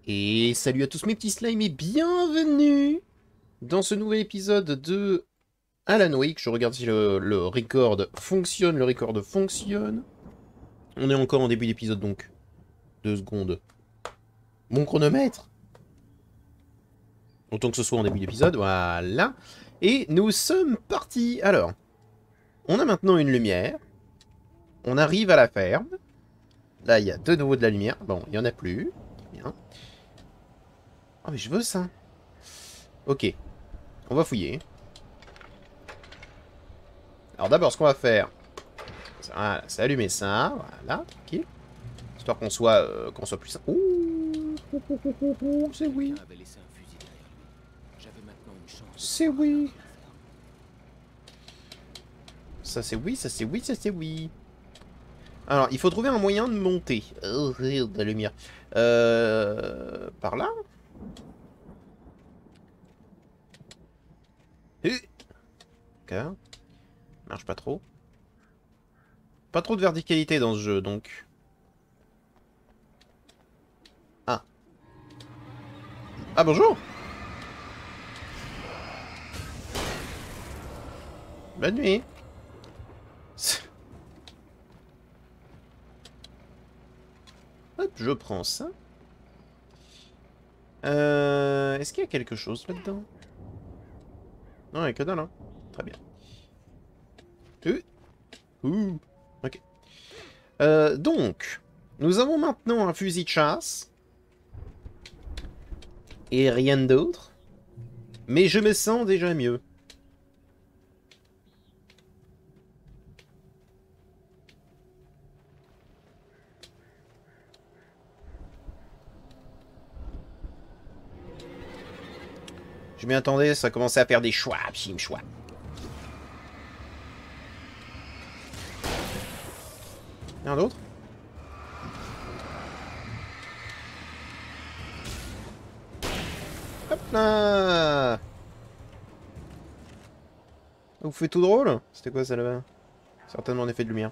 Et salut à tous mes petits slimes et bienvenue dans ce nouvel épisode de Alan Wake. Je regarde si le record fonctionne, le record fonctionne. On est encore en début d'épisode donc. 2 secondes. Mon chronomètre. Autant que ce soit en début d'épisode, voilà. Et nous sommes partis. Alors, on a maintenant une lumière. On arrive à la ferme. Là, il y a de nouveau de la lumière. Bon, il n'y en a plus. Très bien. Ah mais je veux ça. Ok, on va fouiller. Alors d'abord, ce qu'on va faire, voilà, c'est allumer ça, voilà, ok. Histoire qu'on soit plus... Ouh, c'est oui. C'est oui. Ça c'est oui, ça c'est oui, ça c'est oui. Alors, il faut trouver un moyen de monter. De la lumière. Par là. D'accord. Marche pas trop. Pas trop de verticalité dans ce jeu, donc... Ah. Ah, bonjour. Bonne nuit. Hop, je prends ça. Est-ce qu'il y a quelque chose là-dedans? Non, il n'y a que dalle, hein. Très bien. Ouh. Ok. Donc, nous avons maintenant un fusil de chasse. Et rien d'autre. Mais je me sens déjà mieux. Je m'y attendais, ça commençait à faire des choix, pim choix. Rien d'autre? Hop là! Vous faites tout drôle? C'était quoi ça là-bas? Certainement un effet de lumière.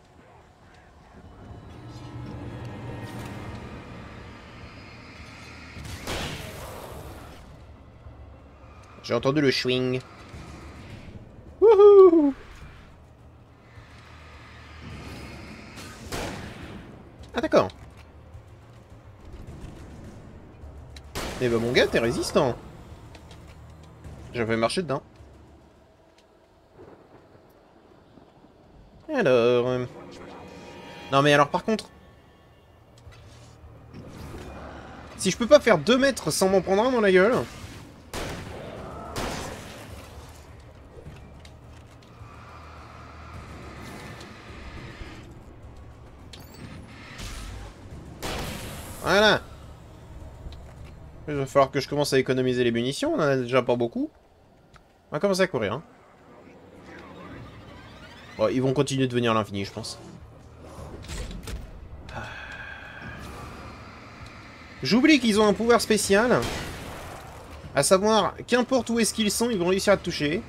J'ai entendu le swing. Wouhou! Ah d'accord. Eh ben mon gars, t'es résistant. J'avais marché dedans. Alors... Non mais alors par contre... Si je peux pas faire 2 mètres sans m'en prendre un dans la gueule... Voilà. Il va falloir que je commence à économiser les munitions, on en a déjà pas beaucoup. On va commencer à courir, hein. Bon, ils vont continuer de venir à l'infini, je pense. J'oublie qu'ils ont un pouvoir spécial. À savoir, qu'importe où est-ce qu'ils sont, ils vont réussir à te toucher.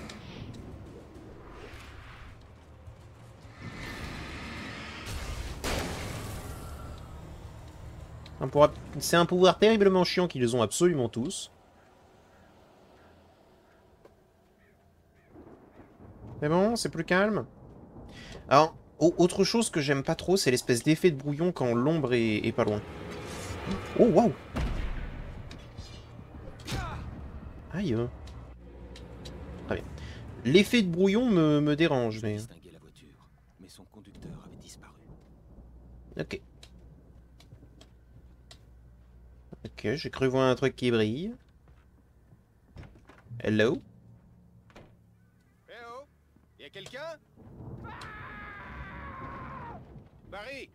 C'est un pouvoir terriblement chiant qu'ils ont absolument tous. Mais bon, c'est plus calme. Alors, autre chose que j'aime pas trop, c'est l'espèce d'effet de brouillon quand l'ombre est pas loin. Oh, waouh! Aïe. Très bien. L'effet de brouillon me dérange, mais... La voiture, mais son conducteur avait disparu. Ok. Ok, j'ai cru voir un truc qui brille. Hello? Eh oh! Y'a quelqu'un? Barry!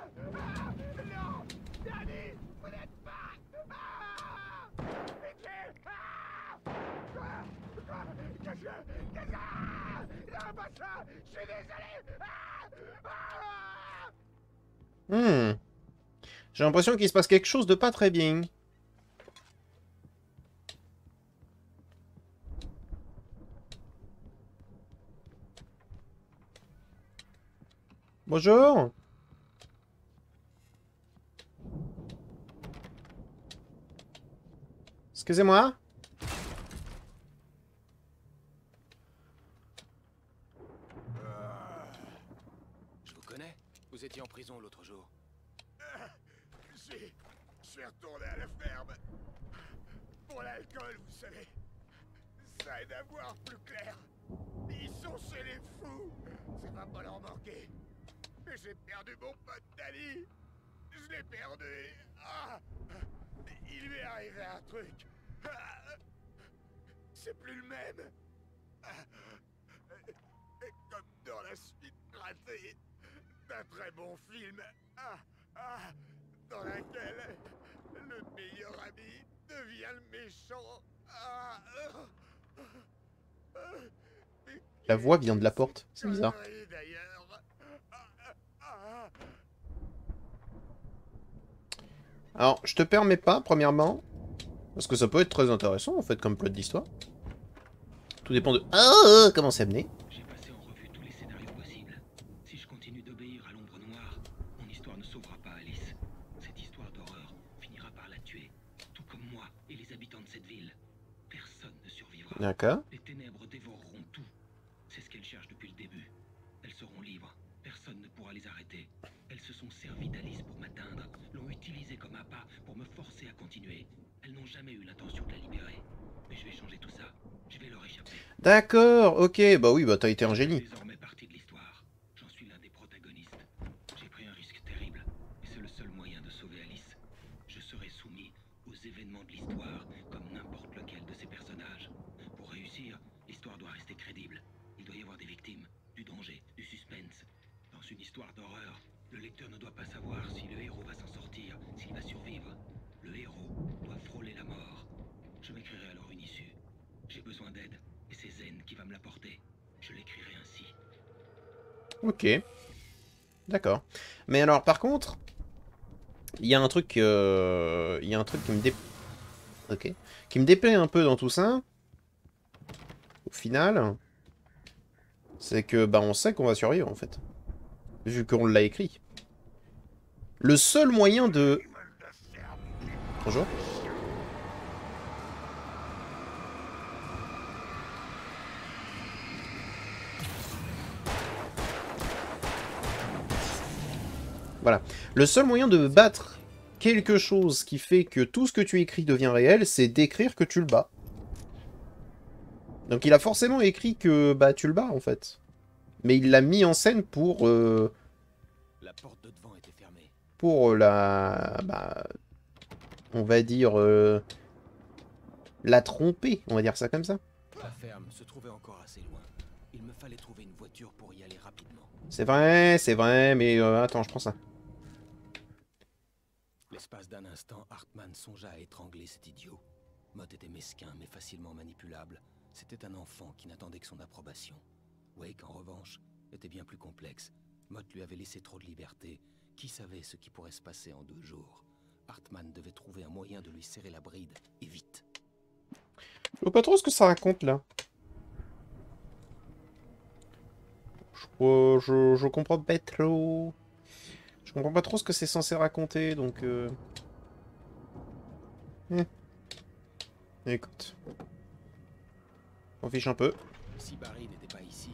Non! Danny! Vous n'êtes pas! Pitié! Qu'est-ce que... Non, pas ça! Je suis désolé! Hmm. J'ai l'impression qu'il se passe quelque chose de pas très bien. Bonjour. Excusez-moi. Je vous connais. Vous étiez en prison l'autre jour. Je suis retourné à la ferme. Pour l'alcool, vous savez. Ça aide à voir plus clair. Ils sont chez les fous. Ça va pas leur manquer. Mais j'ai perdu mon pote Dali. Je l'ai perdu. Ah, il lui est arrivé un truc. Ah, c'est plus le même. Ah, comme dans la suite ratée d'un très bon film. Dans laquelle le meilleur ami devient le méchant. La voix vient de la porte. C'est bizarre. Alors, je te permets pas, premièrement, parce que ça peut être très intéressant, en fait, comme plot d'histoire. Tout dépend de... Ah, comment c'est amené. J'ai passé en revue tous les scénarios possibles. Si je continue d'obéir à l'ombre noire, mon histoire ne sauvera pas Alice. Cette histoire d'horreur finira par la tuer, tout comme moi et les habitants de cette ville. Personne ne survivra. D'accord. Les ténèbres dévoreront tout. C'est ce qu'elles cherchent depuis le début. Elles seront libres. Personne ne pourra les arrêter. Elles se sont servies d'Alice pour m'atteindre, l'ont utilisée comme appât pour me forcer à continuer. Elles n'ont jamais eu l'intention de la libérer. Mais je vais changer tout ça. Je vais leur échapper. D'accord, ok, bah oui, bah t'as été un génie. Désormais partie de l'histoire. J'en suis l'un des protagonistes. J'ai pris un risque terrible, et c'est le seul moyen de sauver Alice. Je serai soumis aux événements de l'histoire, comme n'importe lequel de ces personnages. Pour réussir, l'histoire doit rester crédible. Il doit y avoir des victimes, du danger, du suspense. Dans une histoire d'horreur, le lecteur ne doit pas savoir si le héros va s'en sortir, s'il va survivre. Le héros doit frôler la mort. Je m'écrirai alors une issue. J'ai besoin d'aide, et c'est Zen qui va me l'apporter. Je l'écrirai ainsi. Ok. D'accord. Mais alors, par contre, il y a un truc... il y a un truc qui me Ok. Qui me déplaît un peu dans tout ça. Au final, c'est que, bah, on sait qu'on va survivre, en fait. Vu qu'on l'a écrit. Le seul moyen de... Bonjour. Voilà. Le seul moyen de battre quelque chose qui fait que tout ce que tu écris devient réel, c'est d'écrire que tu le bats. Donc il a forcément écrit que bah tu le bats en fait. Mais il l'a mis en scène pour La porte de devant était fermée. pour la bah on va dire la tromper, on va dire ça comme ça. La ferme se trouvait encore assez loin. Il me fallait trouver une voiture pour y aller rapidement. C'est vrai, mais attends, je prends ça. L'espace d'un instant, Hartman songea à étrangler cet idiot. Mott était mesquin, mais facilement manipulable. C'était un enfant qui n'attendait que son approbation. Wake, en revanche, était bien plus complexe. Mott lui avait laissé trop de liberté. Qui savait ce qui pourrait se passer en 2 jours? Hartman devait trouver un moyen de lui serrer la bride, et vite. Je vois pas trop ce que ça raconte là. Je comprends pas trop. Je comprends pas trop ce que c'est censé raconter, donc Écoute. On fiche un peu. Si Barry n'était pas ici,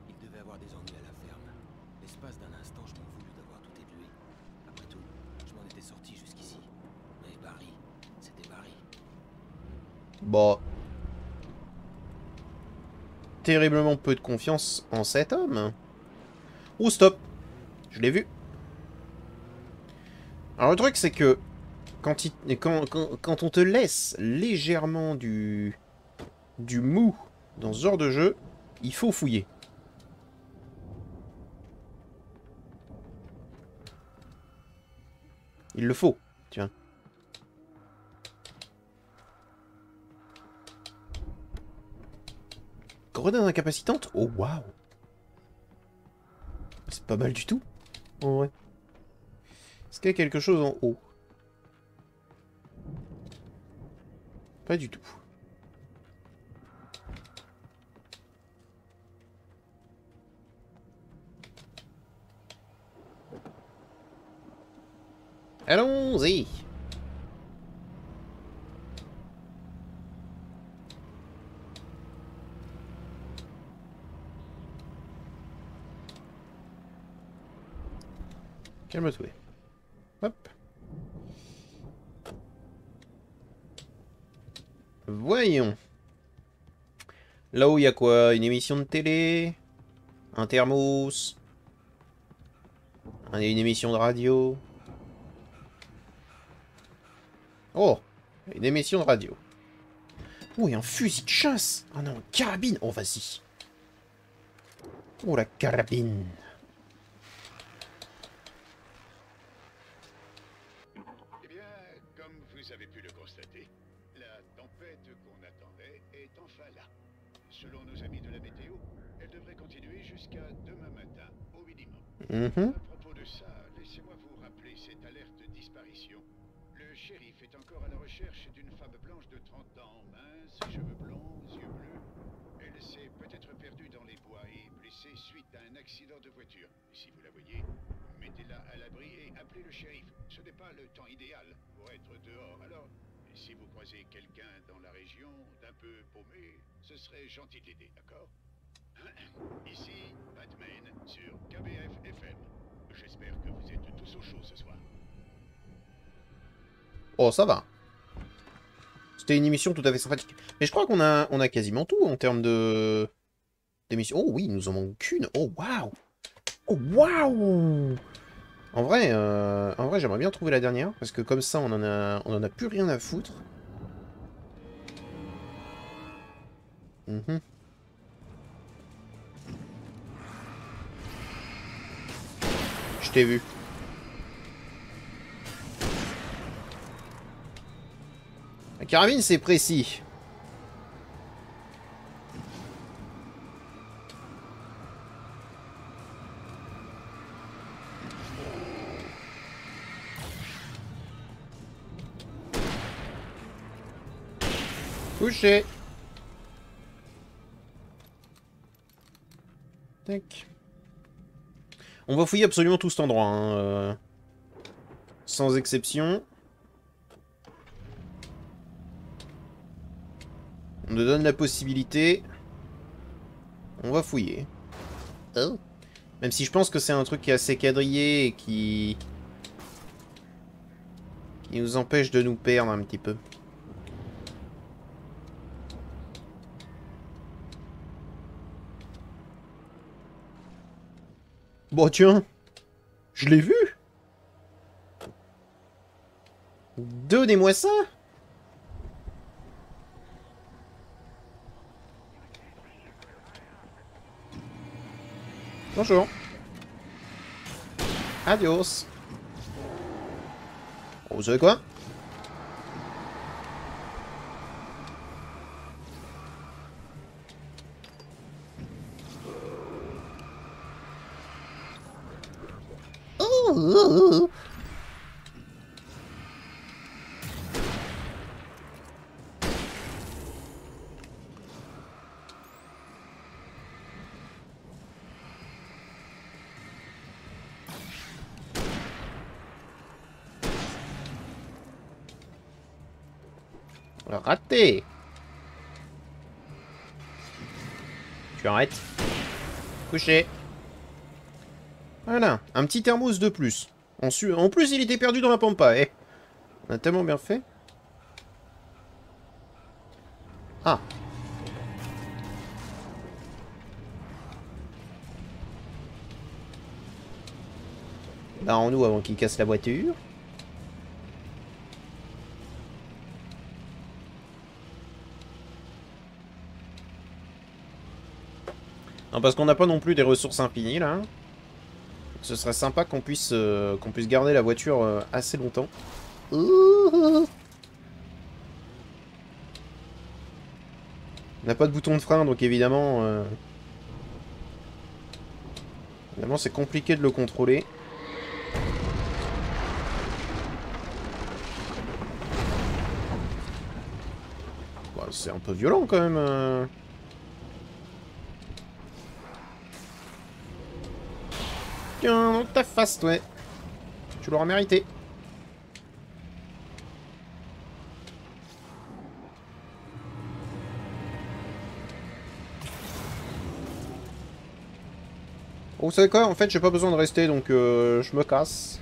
il devait avoir des ennuis à la ferme. L'espace d'un instant, je m'en voulus d'avoir douté de lui. Après tout, je m'en étais sorti jusqu'ici. Mais Barry, c'était Barry. Bon. Terriblement peu de confiance en cet homme. Oh, stop. Je l'ai vu. Alors, le truc, c'est que quand on te laisse légèrement du mou dans ce genre de jeu, il faut fouiller. Il le faut, tiens. Grenade incapacitante? Oh, waouh. C'est pas mal du tout. En vrai. Est-ce qu'il y a quelque chose en haut? Pas du tout. Allons-y. Calme-toi. Hop. Voyons. Là-haut, il y a quoi? Une émission de télé? Un thermos? Une émission de radio? Oh! Une émission de radio. Oh, et un fusil de chasse! Ah non, une carabine! Oh, vas-y. Oh, la carabine! Eh bien, comme vous avez pu le constater, la tempête qu'on attendait est enfin là. Selon nos amis de la météo, elle devrait continuer jusqu'à demain matin, au minimum. À propos de ça, laissez-moi vous rappeler cette alerte de disparition. Le shérif est encore à la recherche d'une femme blanche de 30 ans, mince, cheveux blonds, yeux bleus. Elle s'est peut-être perdue dans les bois et blessée suite à un accident de voiture. Si vous la voyez, mettez-la à l'abri et appelez le shérif. Ce n'est pas le temps idéal pour être dehors. Alors, si vous croisez quelqu'un dans la région d'un peu paumé, ce serait gentil de l'aider, d'accord? Ici, Batman sur KBF FM. J'espère que vous êtes tous au chaud ce soir. Oh, ça va. C'était une émission tout à fait sympathique. Mais je crois qu'on a quasiment tout en termes de... d'émission. Oh oui, il nous en manque qu'une. Oh, waouh! Oh, waouh! En vrai, j'aimerais bien trouver la dernière. Parce que comme ça, on en a plus rien à foutre. Je t'ai vu. La carabine, c'est précis. Touché. Tac. On va fouiller absolument tout cet endroit, hein, sans exception. On nous donne la possibilité. On va fouiller. Oh. Même si je pense que c'est un truc qui est assez quadrillé et qui nous empêche de nous perdre un petit peu. Bon, tiens. Je l'ai vu. Donnez-moi ça. Bonjour. Adios. Oh, vous savez quoi? Oh. Raté. Tu arrêtes. Couché. Voilà, un petit thermos de plus. En plus, il était perdu dans la pampa, eh. On a tellement bien fait. Ah. Barrons-nous avant qu'il casse la voiture. Non, parce qu'on n'a pas non plus des ressources infinies, là. Ce serait sympa qu'on puisse garder la voiture assez longtemps. On n'a pas de bouton de frein, donc évidemment... évidemment, c'est compliqué de le contrôler. Bon, c'est un peu violent, quand même. Tiens, dans ta face, ouais. Tu l'auras mérité. Bon, vous savez quoi? En fait, j'ai pas besoin de rester, donc je me casse.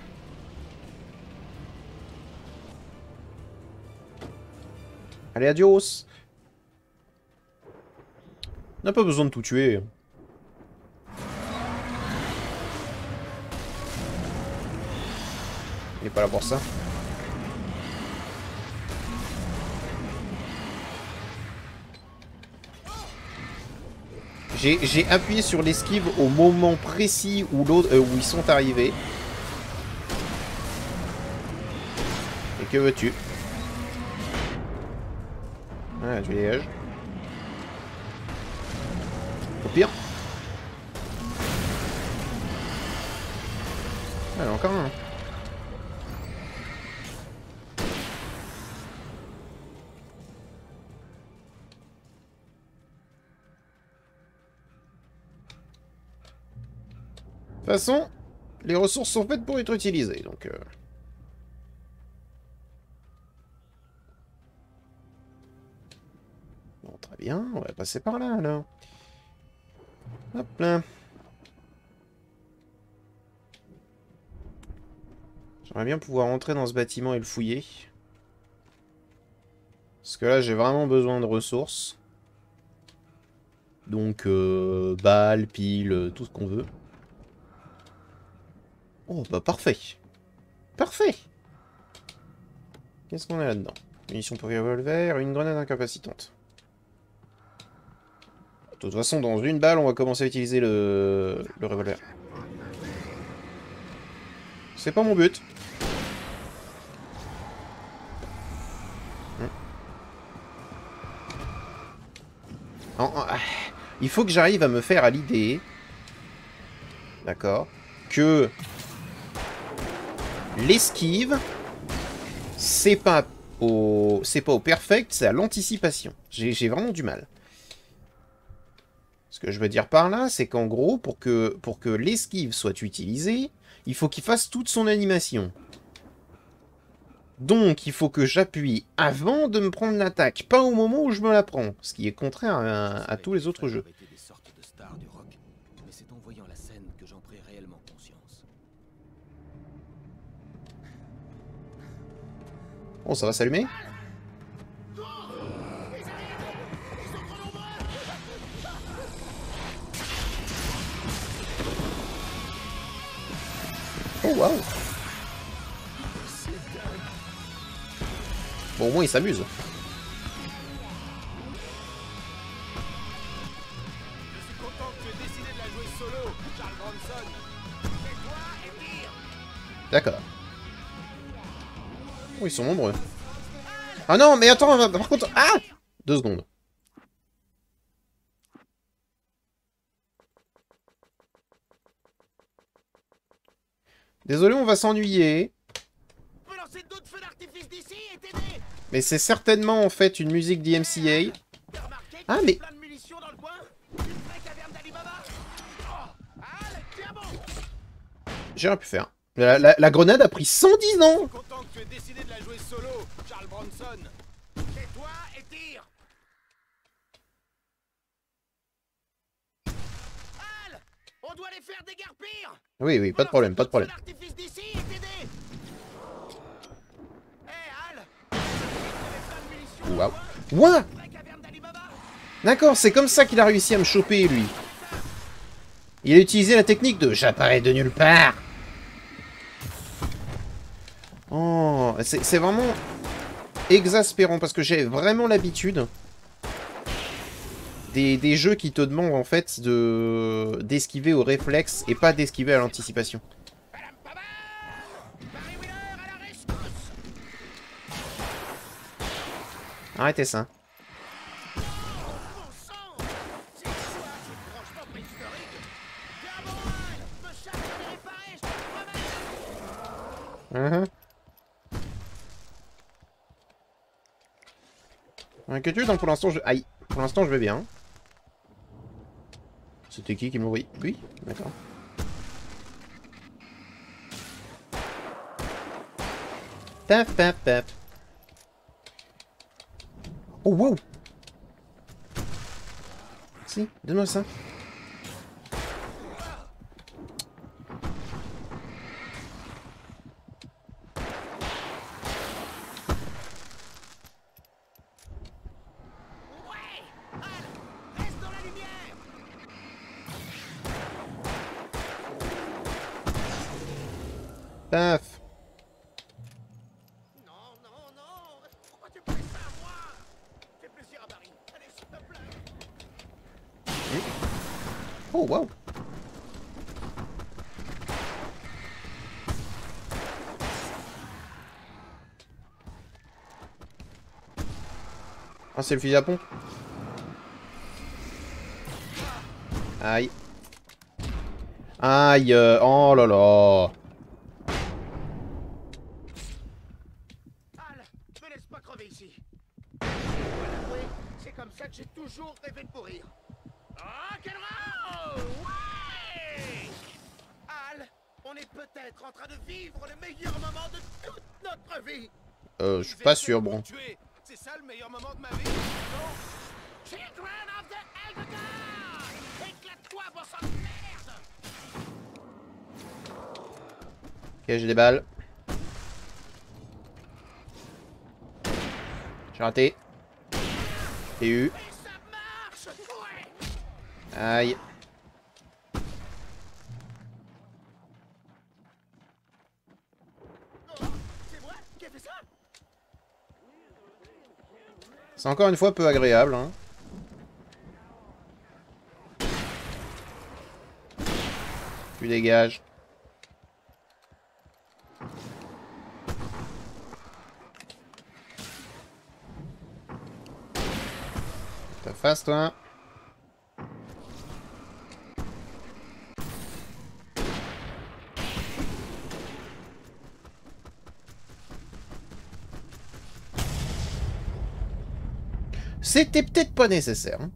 Allez, adios. On n'a pas besoin de tout tuer. Il est pas là pour ça. J'ai appuyé sur l'esquive au moment précis où où ils sont arrivés. Et que veux-tu? Ah, tu dégages. Au pire. Ah, encore un. De toute façon, les ressources sont faites pour être utilisées, donc... Bon, très bien, on va passer par là, alors. Hop là. J'aimerais bien pouvoir entrer dans ce bâtiment et le fouiller. Parce que là, j'ai vraiment besoin de ressources. Donc, balles, piles, tout ce qu'on veut. Oh, bah parfait. Parfait. Qu'est-ce qu'on a là-dedans? Munitions pour revolver, une grenade incapacitante. De toute façon, dans une balle, on va commencer à utiliser le revolver. C'est pas mon but. Il faut que j'arrive à me faire à l'idée, d'accord, que l'esquive, c'est pas au perfect, c'est à l'anticipation. J'ai vraiment du mal. Ce que je veux dire par là, c'est qu'en gros, pour que l'esquive soit utilisée, il faut qu'il fasse toute son animation. Donc, il faut que j'appuie avant de me prendre l'attaque, pas au moment où je me la prends, ce qui est contraire à tous les autres jeux. Des sortes de stars du rock, mais c'est en voyant la scène que j'en pris réellement conscience. Bon, ça va s'allumer? Oh, waouh! Bon, au moins, il s'amuse. Je suis content que tu aies décidé de la jouer solo, Charles Bronson. C'est toi et pire. D'accord. Oh, ils sont nombreux. Ah non, mais attends, par contre... Ah! 2 secondes. Désolé, on va s'ennuyer. On peut lancer d'autres feux d'artifice d'ici et t'aider. Mais c'est certainement, en fait, une musique d'MCA. T'as remarqué qu'il Ah, y a mais... plein de munitions dans le coin? Une vraie caverne d'Alibaba. Oh, Al, tiens bon. J'ai rien pu faire. La grenade a pris 110 ans! Je suis content que tu aies décidé de la jouer solo, Charles Bronson. C'est toi et tire. Al, on doit les faire déguerpir. Oui, oui, pas de problème, pas de problème. L'artifice d'ici et t'aider. Hé, Al. Waouh. What? Vraie caverne d'Alibaba. D'accord, c'est comme ça qu'il a réussi à me choper, lui. Il a utilisé la technique de « j'apparais de nulle part ». Oh, c'est vraiment exaspérant, parce que j'ai vraiment l'habitude des jeux qui te demandent, en fait, d'esquiver au réflexe et pas d'esquiver à l'anticipation. Arrêtez ça. Inquiétude, donc pour l'instant je... Aïe. Pour l'instant je vais bien. C'était qui me oui? Oui, d'accord. Paf paf paf. Oh wow. Si, donne-moi ça. Paf. Non, non, non. Pourquoi tu me fais ça à moi? Fais plaisir à Barry. Allez, s'il te plaît. Oh, waouh. Ah, c'est le fusil à pompe. Aïe. Aïe. Oh là là. Al, me laisse pas crever ici. Oui, c'est comme ça que j'ai toujours rêvé de mourir. Rock'n'roll! Ouais! Al, on est peut-être en train de vivre le meilleur moment de toute notre vie. Je suis pas sûr, bon. C'est ça le meilleur moment de ma vie. Non. Children of the Elder! Éclate-toi, bon sang de merde! Ok, j'ai des balles. J'ai raté. J'ai eu. Et ça marche! Ouais! Aïe. Oh, c'est moi qui ai fait ça? C'est encore une fois peu agréable, hein. Tu dégages. Ta face, toi. C'était peut-être pas nécessaire. Hein.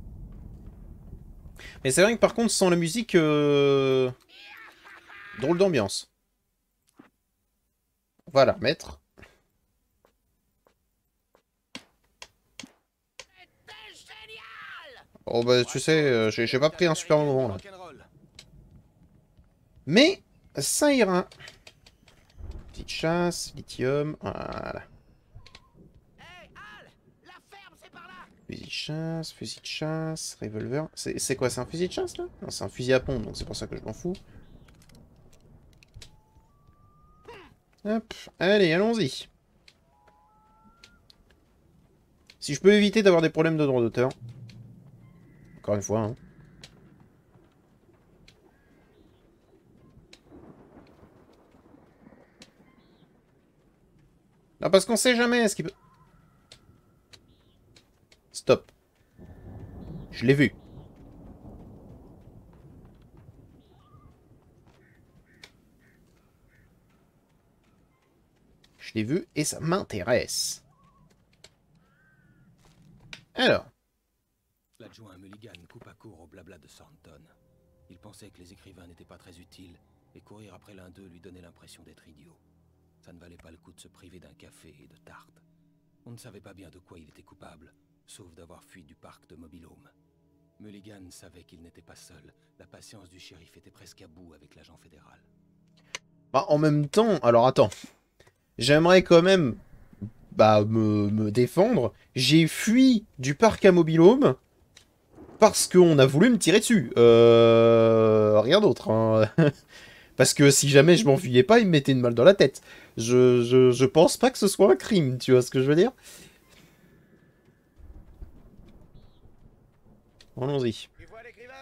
Mais c'est vrai que par contre, sans la musique, drôle d'ambiance. Voilà, mettre. C'était génial! Oh bah tu sais, j'ai pas pris un super moment là. Mais ça ira. Petite chasse, lithium, voilà. Hey, Al! La ferme, c'est par là! Fusil de chasse, revolver. C'est quoi, c'est un fusil de chasse là? Non, c'est un fusil à pompe, donc c'est pour ça que je m'en fous. Hop, allez, allons-y. Si je peux éviter d'avoir des problèmes de droit d'auteur. Encore une fois, hein. Non, parce qu'on sait jamais ce qui peut... Stop. Je l'ai vu. Je l'ai vu et ça m'intéresse. Alors. L'adjoint Mulligan coupa court au blabla de Thornton. Il pensait que les écrivains n'étaient pas très utiles, et courir après l'un d'eux lui donnait l'impression d'être idiot. Ça ne valait pas le coup de se priver d'un café et de tartes. On ne savait pas bien de quoi il était coupable, sauf d'avoir fui du parc de Mobilhome. Mulligan savait qu'il n'était pas seul. La patience du shérif était presque à bout avec l'agent fédéral. Bah, en même temps, alors attends. J'aimerais quand même me défendre. J'ai fui du parc à Mobilhome parce qu'on a voulu me tirer dessus. Rien d'autre. Hein. Parce que si jamais je m'enfuyais pas, il me mettait une balle dans la tête. Je pense pas que ce soit un crime, tu vois ce que je veux dire? Allons-y. Tu vois l'écrivain?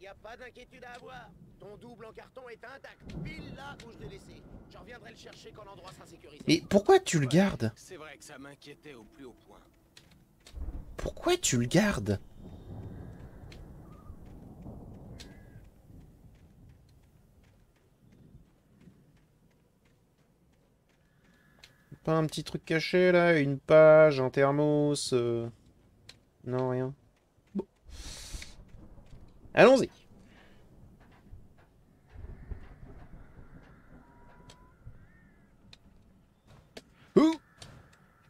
Y a pas d'inquiétude à avoir. Ton double en carton est intact, pile là où je l'ai laissé. Je reviendrai le chercher quand l'endroit sera sécurisé. Mais pourquoi tu le gardes? C'est vrai que ça m'inquiétait au plus haut point. Pourquoi tu le gardes? Pas un petit truc caché là? Une page, un thermos Non, rien. Bon. Allons-y.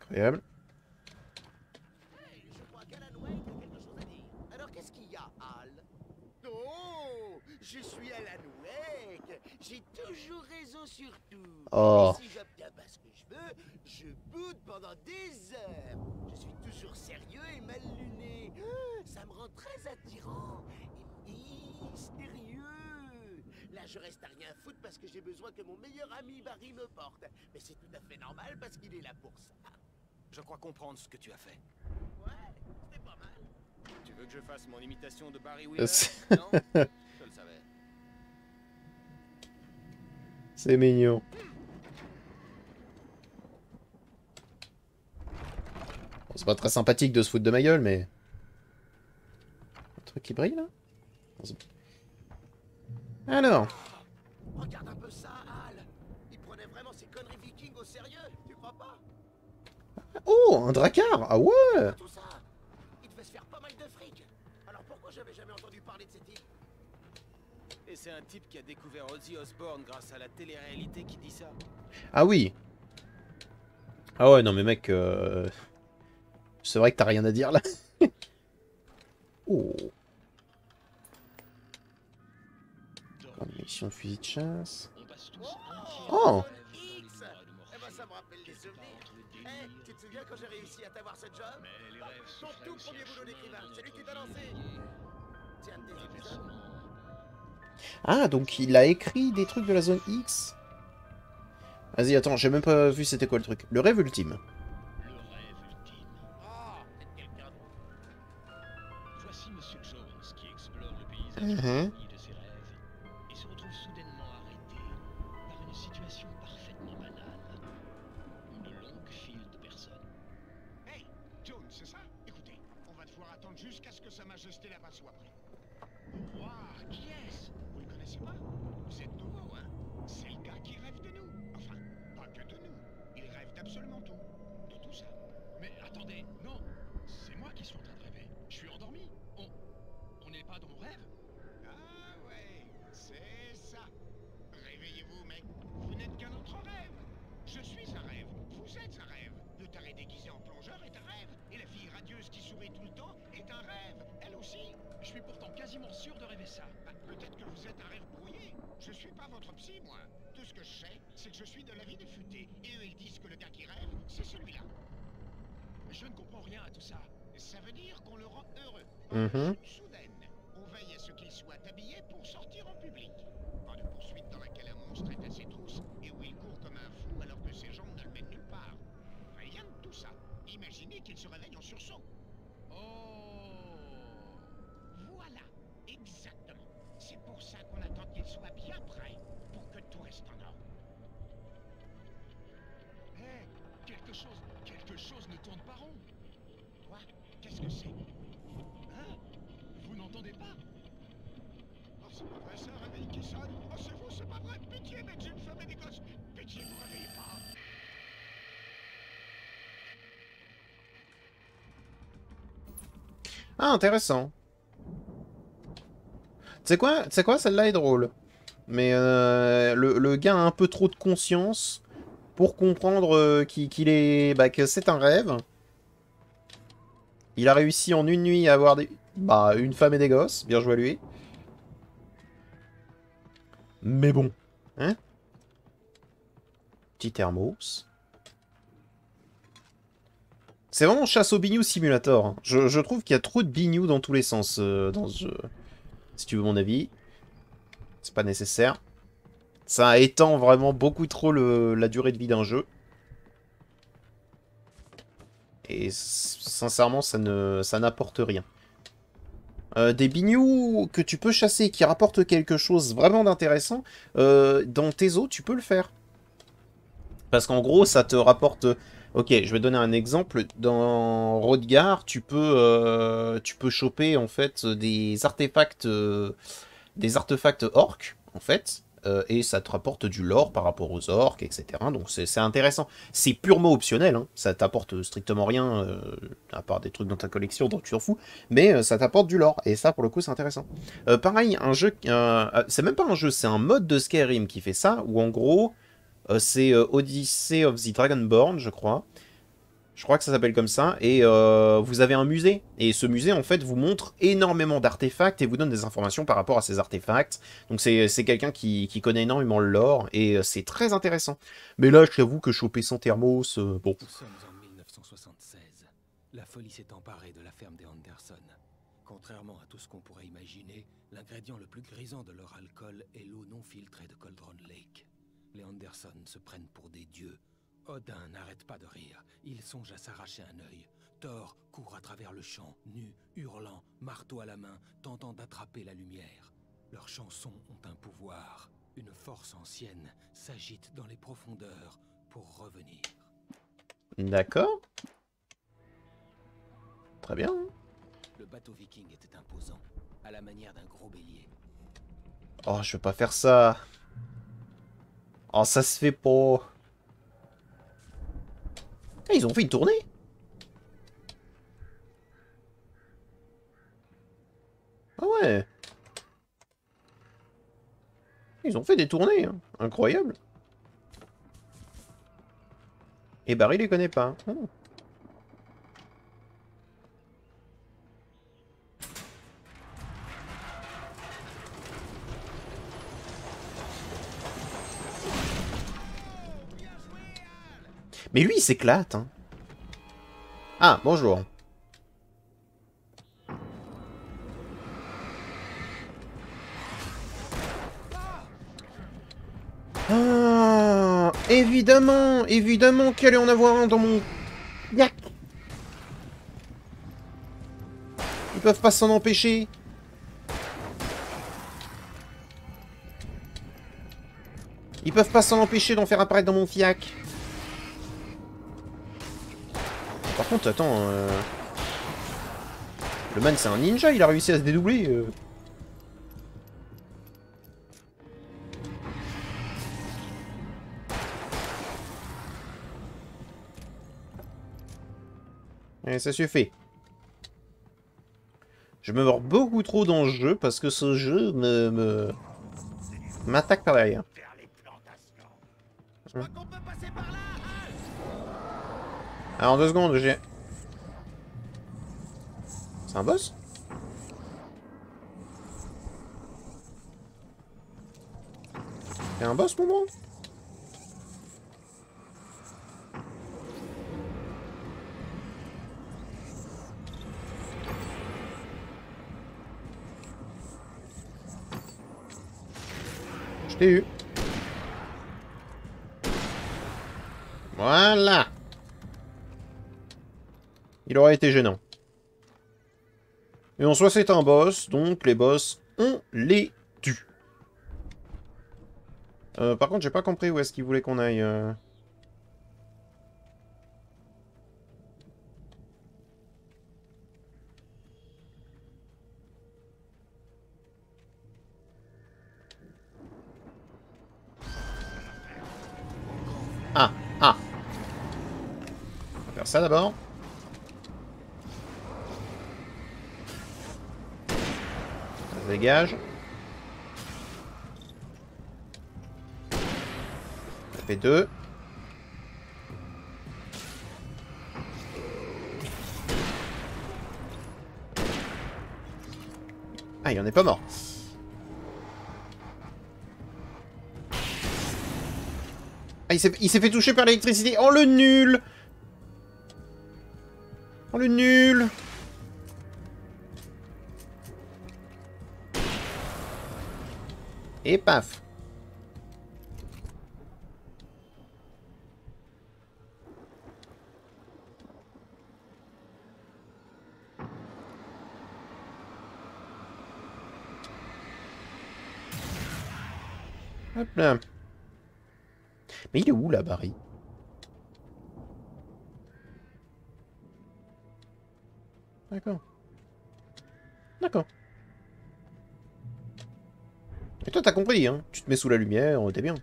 Incroyable. Hey, je crois qu'Alan Wake a quelque chose à dire. Alors qu'est-ce qu'il y a, Al? Oh, je suis Alan Wake. J'ai toujours raison sur tout. Oh. Et si j'obtiens pas ce que je veux, je boude pendant des heures. Je suis toujours sérieux et mal luné. Ça me rend très attirant et mystérieux. Là, je reste à rien foutre parce que j'ai besoin que mon meilleur ami Barry me porte. Mais c'est tout à fait normal parce qu'il est là pour ça. Je crois comprendre ce que tu as fait. Ouais, c'était pas mal. Tu veux que je fasse mon imitation de Barry Wheeler? C'est- Non? Je le savais. C'est mignon. Bon, c'est pas très sympathique de se foutre de ma gueule, mais... Un truc qui brille, là? Alors... Regarde un peu ça, Al. Il prenait vraiment ces conneries vikings au sérieux, tu crois pas? Oh, un dracar! Ah ouais! Tout ça, il devait se faire pas mal de fric. Alors pourquoi j'avais jamais entendu parler de ces types? Et c'est un type qui a découvert Ozzy Osbourne grâce à la télé-réalité qui dit ça. Ah oui! Ah ouais, non mais mec... C'est vrai que t'as rien à dire, là. Oh... Mission de fusil de chasse... Oh! X. Eh ben ça me rappelle des souvenirs. Eh, tu te souviens quand j'ai réussi à t'avoir ce job? Ton tout premier boulot d'écrivain, c'est lui qui t'a lancé. C'est un de tes épisodes. Ah, donc il a écrit des trucs de la zone X. Vas-y, attends, j'ai même pas vu c'était quoi le truc. Le rêve ultime. Oh, peut-être quelqu'un d'autre. Voici Monsieur Jones qui explore le paysage Mhm. de ses rêves et se retrouve soudainement arrêté par une situation parfaitement banale. Une longue file de personnes. Hey, Jones, c'est ça? Écoutez, on va devoir attendre jusqu'à ce que Sa Majesté là-bas soit prêt. Waouh, qui est-ce? Vous le connaissez pas? Vous êtes nouveau, hein? C'est le gars qui rêve de nous. Enfin, pas que de nous. Il rêve d'absolument tout. De tout ça. Mais attendez, non. C'est moi qui suis en train de rêver. Je suis endormi. On n'est pas dans mon rêve? Ah ouais, c'est ça. Réveillez-vous, mec. Vous n'êtes qu'un autre rêve. Je suis un rêve. Vous êtes un rêve. Le taré déguisé en plongeur est un rêve. Et la fille radieuse qui sourit tout le temps est un rêve. Elle aussi. Je suis pourtant quasiment sûr de rêver ça. Bah, peut-être que vous êtes un rêve brouillé. Je suis pas votre psy, moi. Tout ce que je sais, c'est que je suis de la vie de futé. Et eux, ils disent que le gars qui rêve, c'est celui-là. Je ne comprends rien à tout ça. Ça veut dire qu'on le rend heureux. Par une Mhm. chute soudaine. On veille à ce qu'il soit habillé pour sortir en public. Pas de poursuite dans laquelle un monstre est à ses trousses et où il court comme un fou alors que ses jambes ne le mènent nulle part. Rien de tout ça. Imaginez qu'il se réveille en sursaut. Oh! Voilà, exactement. C'est pour ça qu'on attend qu'il soit bien prêt pour que tout reste en ordre. Hé, quelque chose ne tourne pas rond. Quoi? Qu'est-ce que c'est? Hein? Vous n'entendez pas? Oh, c'est pas vrai, c'est un réveil qui sonne. Oh, c'est vous, c'est pas vrai. Pitié, mec, j'ai une femme et des gosses. Pitié, vous réveillez pas. Ah, intéressant. Tu sais quoi, celle-là est drôle. Mais le gars a un peu trop de conscience pour comprendre qu'il est... Bah, que c'est un rêve. Il a réussi en une nuit à avoir une femme et des gosses. Bien joué à lui. Mais bon. Hein? Petit thermos. C'est vraiment chasse au bignou simulator. Hein. Je trouve qu'il y a trop de bignou dans tous les sens dans ce jeu. Si tu veux mon avis. C'est pas nécessaire. Ça étend vraiment beaucoup trop la durée de vie d'un jeu. Et sincèrement, ça n'apporte rien. Des bignous que tu peux chasser qui rapportent quelque chose vraiment d'intéressant, dans tes eaux, tu peux le faire. Parce qu'en gros, ça te rapporte... Ok, je vais donner un exemple. Dans Rodgar, tu peux choper en fait des artefacts orques, en fait. Et ça te rapporte du lore par rapport aux orques, etc. Donc c'est intéressant. C'est purement optionnel, hein. Ça t'apporte strictement rien, à part des trucs dans ta collection dont tu t'en fous, mais ça t'apporte du lore, et ça pour le coup c'est intéressant. Pareil, un jeu, c'est même pas un jeu, c'est un mode de Skyrim qui fait ça, où en gros, c'est Odyssey of the Dragonborn, je crois. Je crois que ça s'appelle comme ça, et vous avez un musée, et ce musée en fait vous montre énormément d'artefacts et vous donne des informations par rapport à ces artefacts, donc c'est quelqu'un qui connaît énormément le lore, et c'est très intéressant. Mais là, je t'avoue que choper sans thermos, bon... Nous sommes en 1976. La folie s'est emparée de la ferme des Anderson. Contrairement à tout ce qu'on pourrait imaginer, l'ingrédient le plus grisant de leur alcool est l'eau non filtrée de Cauldron Lake. Les Anderson se prennent pour des dieux. Odin n'arrête pas de rire. Il songe à s'arracher un œil. Thor court à travers le champ, nu, hurlant, marteau à la main, tentant d'attraper la lumière. Leurs chansons ont un pouvoir. Une force ancienne s'agite dans les profondeurs pour revenir. D'accord. Très bien. Le bateau viking était imposant, à la manière d'un gros bélier. Oh, je veux pas faire ça. Oh, ça se fait pas. Ah, ils ont fait une tournée. Ah ouais. Ils ont fait des tournées, hein. Incroyable. Et Barry les connaît pas. Oh. Mais lui, il s'éclate, hein. Ah, bonjour. Ah, évidemment, évidemment qu'il allait en avoir un dans mon... Yac. Ils peuvent pas s'en empêcher. Ils peuvent pas s'en empêcher d'en faire apparaître dans mon fiac. Par contre, attends... Le man, c'est un ninja, il a réussi à se dédoubler. Et ça suffit. Je me mords beaucoup trop dans le jeu parce que ce jeu m'attaque par derrière. Je crois qu'on peut passer par là. Alors, 2 secondes, j'ai... C'est un boss? C'est un boss, mon monde? Je t'ai eu. Voilà. Il aurait été gênant. Et en soi, c'est un boss, donc les boss, on les tue. Par contre, j'ai pas compris où est-ce qu'il voulait qu'on aille. Ah, ah. On va faire ça d'abord. Ça se dégage. Ça fait 2. Ah, il en est pas mort. Ah, il s'est fait toucher par l'électricité. Oh, le nul! Oh, le nul! Et paf! Hop là. Mais il est où, là, Barry? D'accord. D'accord. Et toi, t'as compris, hein? Tu te mets sous la lumière, t'es bien.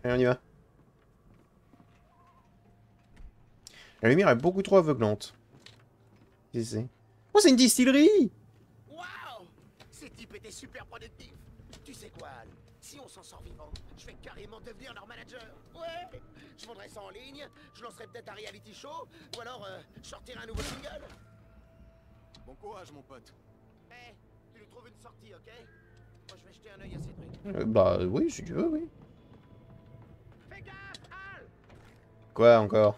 Allez, on y va. La lumière est beaucoup trop aveuglante. Qu'est-ce que c'est? Oh, c'est une distillerie! Waouh! Ces types étaient super productifs. Tu sais quoi, Al? Si on s'en sort vivant, je vais carrément devenir leur manager. Ouais! Je vendrai ça en ligne, je lancerai peut-être un reality show, ou alors je sortirai un nouveau single. Bon courage, mon pote. Eh, tu nous trouves une sortie, ok? Moi, je vais jeter un œil à ces trucs. Bah oui, si tu veux, oui. Fais gaffe, Al! Quoi encore?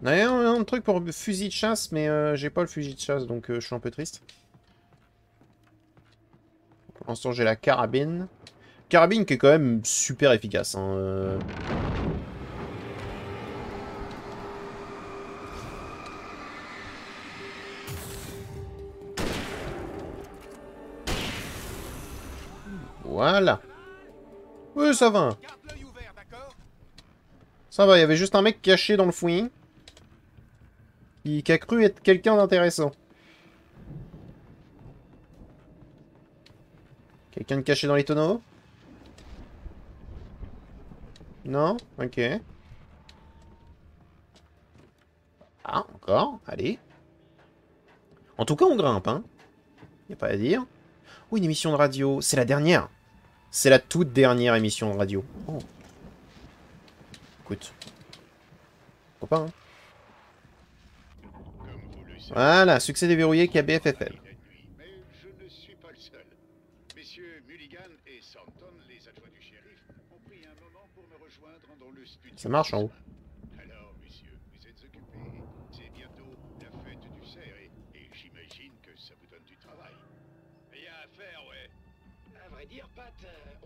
On a un truc pour fusil de chasse, mais j'ai pas le fusil de chasse, donc je suis un peu triste. Pour l'instant, j'ai la carabine. Carabine qui est quand même super efficace. Hein. Voilà. Oui, ça va. Garde l'œil ouvert, d'accord? Ça va, il y avait juste un mec caché dans le fouillis. Qui a cru être quelqu'un d'intéressant. Quelqu'un de caché dans les tonneaux? Non? Ok. Ah, encore? Allez. En tout cas, on grimpe, hein. Y a pas à dire. Oh, une émission de radio. C'est la dernière. C'est la toute dernière émission de radio. Oh. Écoute. Pourquoi pas, hein. Voilà, succès déverrouillé KBFFL. Mais je ne suis pas le seul. Messieurs Mulligan et Thornton, les adjoints du shérif, ont pris un moment pour me rejoindre dans le studio. Ça marche en haut. Alors, messieurs, vous êtes occupés. C'est bientôt la fête du cerf et j'imagine que ça vous donne du travail. Il y a à faire, ouais. À vrai dire, Pat,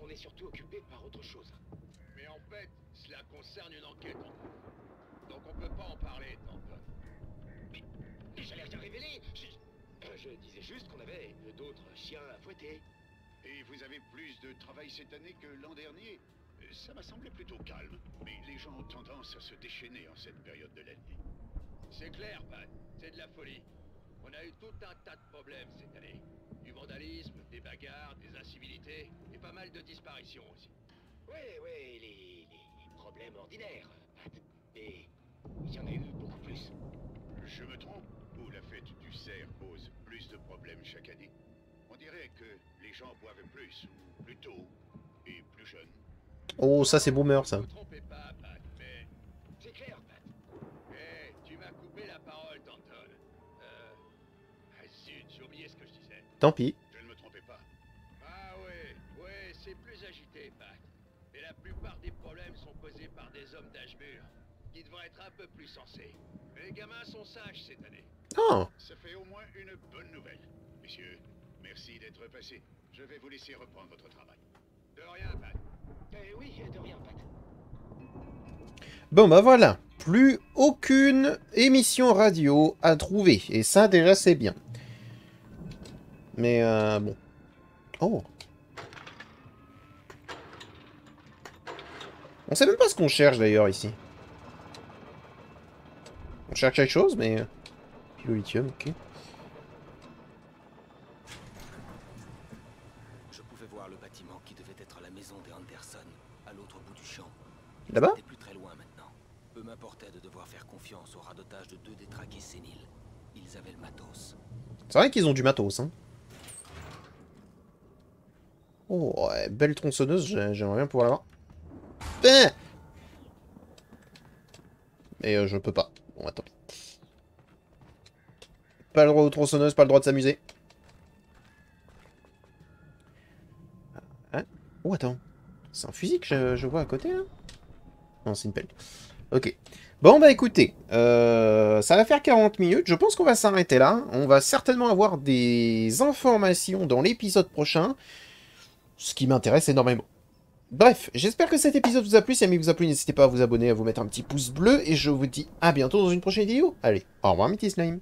on est surtout occupé par autre chose. Mais en fait, cela concerne une enquête. Donc on peut pas en parler, Thornton. Mais j'allais rien révéler. Je disais juste qu'on avait d'autres chiens à fouetter. Et vous avez plus de travail cette année que l'an dernier. Ça m'a semblé plutôt calme. Mais les gens ont tendance à se déchaîner en cette période de l'année. C'est clair, Pat. C'est de la folie. On a eu tout un tas de problèmes cette année. Du vandalisme, des bagarres, des incivilités, et pas mal de disparitions aussi. Ouais, les problèmes ordinaires, Pat. Mais il y en a eu beaucoup plus. Je me trompe? Ou la fête du cerf pose plus de problèmes chaque année? On dirait que les gens boivent plus, ou plus tôt, et plus jeunes. Oh, ça c'est boomer, ça. Ne vous trompez pas, Pat, mais... C'est clair, Pat. Hé, tu m'as coupé la parole, Thornton. Zut, j'ai oublié ce que je disais. Tant pis. Je ne me trompais pas. Ah ouais, c'est plus agité, Pat. Et la plupart des problèmes sont causés par des hommes d'âge mûr, qui devraient être un peu plus sensés. Les gamins sont sages cette année. Oh. Ça fait au moins une bonne nouvelle. Messieurs, merci d'être passés. Je vais vous laisser reprendre votre travail. De rien, Pat. Oui, de rien, Pat. Bon, bah voilà. Plus aucune émission radio à trouver. Et ça, déjà, c'est bien. Mais, bon. Oh. On sait même pas ce qu'on cherche, d'ailleurs, ici. On cherche quelque chose, mais... Pile au lithium, ok. Je pouvais voir le bâtiment qui devait être la maison des Anderson, à l'autre bout du champ. Là-bas? C'était plus très loin maintenant. Peu m'importait de devoir faire confiance au radotage de deux détraqués séniles. Ils avaient le matos. C'est vrai qu'ils ont du matos, hein. Oh, ouais, belle tronçonneuse, j'aimerais bien pouvoir l'avoir. Ben mais je peux pas. Bon, attends. Pas le droit aux tronçonneuses, pas le droit de s'amuser. Hein? Oh, attends. C'est un fusil que je vois à côté, là? Non, c'est une pelle. Ok. Bon, bah écoutez, ça va faire 40 minutes. Je pense qu'on va s'arrêter là. On va certainement avoir des informations dans l'épisode prochain. Ce qui m'intéresse énormément. Bref, j'espère que cet épisode vous a plu. Si jamais il vous a plu, n'hésitez pas à vous abonner, à vous mettre un petit pouce bleu. Et je vous dis à bientôt dans une prochaine vidéo. Allez, au revoir mes petits slimes.